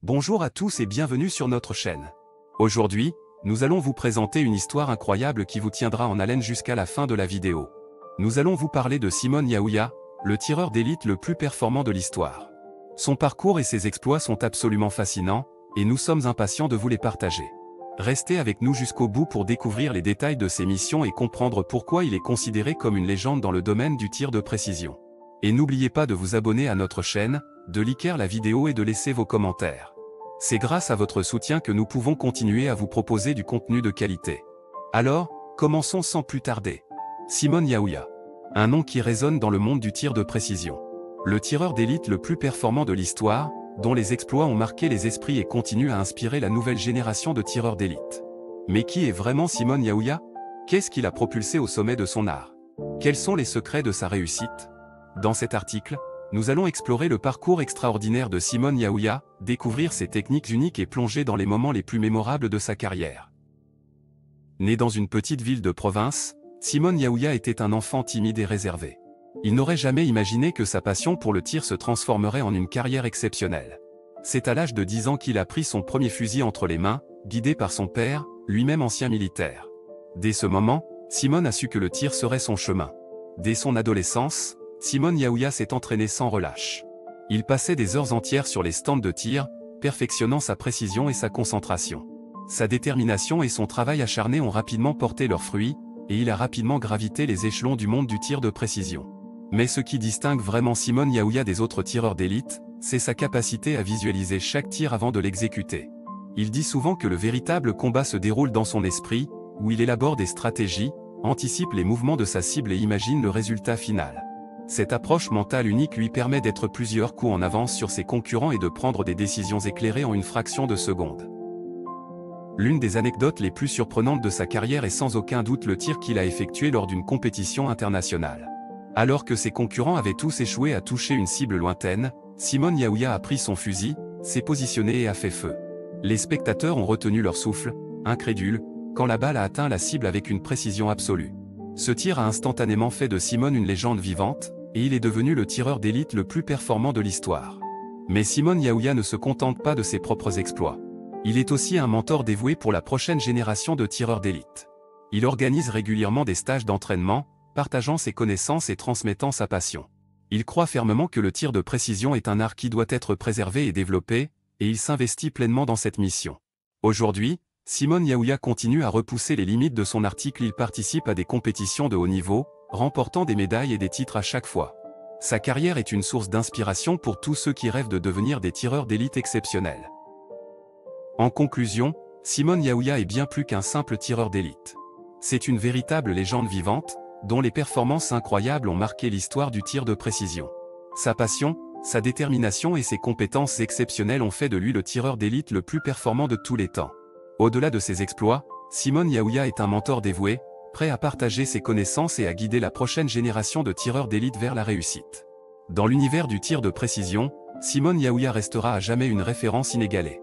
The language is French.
Bonjour à tous et bienvenue sur notre chaîne. Aujourd'hui, nous allons vous présenter une histoire incroyable qui vous tiendra en haleine jusqu'à la fin de la vidéo. Nous allons vous parler de Simone Yahuya, le tireur d'élite le plus performant de l'histoire. Son parcours et ses exploits sont absolument fascinants, et nous sommes impatients de vous les partager. Restez avec nous jusqu'au bout pour découvrir les détails de ses missions et comprendre pourquoi il est considéré comme une légende dans le domaine du tir de précision. Et n'oubliez pas de vous abonner à notre chaîne, de liker la vidéo et de laisser vos commentaires. C'est grâce à votre soutien que nous pouvons continuer à vous proposer du contenu de qualité. Alors, commençons sans plus tarder. Simone Yahuya. Un nom qui résonne dans le monde du tir de précision. Le tireur d'élite le plus performant de l'histoire, dont les exploits ont marqué les esprits et continuent à inspirer la nouvelle génération de tireurs d'élite. Mais qui est vraiment Simone Yahuya? Qu'est-ce qui l'a propulsé au sommet de son art? Quels sont les secrets de sa réussite? Dans cet article, nous allons explorer le parcours extraordinaire de Simone Yahuya, découvrir ses techniques uniques et plonger dans les moments les plus mémorables de sa carrière. Né dans une petite ville de province, Simone Yahuya était un enfant timide et réservé. Il n'aurait jamais imaginé que sa passion pour le tir se transformerait en une carrière exceptionnelle. C'est à l'âge de 10 ans qu'il a pris son premier fusil entre les mains, guidé par son père, lui-même ancien militaire. Dès ce moment, Simone a su que le tir serait son chemin. Dès son adolescence, Simone Yahuya s'est entraîné sans relâche. Il passait des heures entières sur les stands de tir, perfectionnant sa précision et sa concentration. Sa détermination et son travail acharné ont rapidement porté leurs fruits, et il a rapidement gravité les échelons du monde du tir de précision. Mais ce qui distingue vraiment Simone Yahuya des autres tireurs d'élite, c'est sa capacité à visualiser chaque tir avant de l'exécuter. Il dit souvent que le véritable combat se déroule dans son esprit, où il élabore des stratégies, anticipe les mouvements de sa cible et imagine le résultat final. Cette approche mentale unique lui permet d'être plusieurs coups en avance sur ses concurrents et de prendre des décisions éclairées en une fraction de seconde. L'une des anecdotes les plus surprenantes de sa carrière est sans aucun doute le tir qu'il a effectué lors d'une compétition internationale. Alors que ses concurrents avaient tous échoué à toucher une cible lointaine, Simone Yahuya a pris son fusil, s'est positionné et a fait feu. Les spectateurs ont retenu leur souffle, incrédules, quand la balle a atteint la cible avec une précision absolue. Ce tir a instantanément fait de Simone une légende vivante, et il est devenu le tireur d'élite le plus performant de l'histoire. Mais Simone Yahuya ne se contente pas de ses propres exploits. Il est aussi un mentor dévoué pour la prochaine génération de tireurs d'élite. Il organise régulièrement des stages d'entraînement, partageant ses connaissances et transmettant sa passion. Il croit fermement que le tir de précision est un art qui doit être préservé et développé, et il s'investit pleinement dans cette mission. Aujourd'hui, Simone Yahuya continue à repousser les limites de son article. Il participe à des compétitions de haut niveau, remportant des médailles et des titres à chaque fois. Sa carrière est une source d'inspiration pour tous ceux qui rêvent de devenir des tireurs d'élite exceptionnels. En conclusion, Simone Yahuya est bien plus qu'un simple tireur d'élite. C'est une véritable légende vivante, dont les performances incroyables ont marqué l'histoire du tir de précision. Sa passion, sa détermination et ses compétences exceptionnelles ont fait de lui le tireur d'élite le plus performant de tous les temps. Au-delà de ses exploits, Simone Yahuya est un mentor dévoué, prêt à partager ses connaissances et à guider la prochaine génération de tireurs d'élite vers la réussite. Dans l'univers du tir de précision, Simone Yahuya restera à jamais une référence inégalée.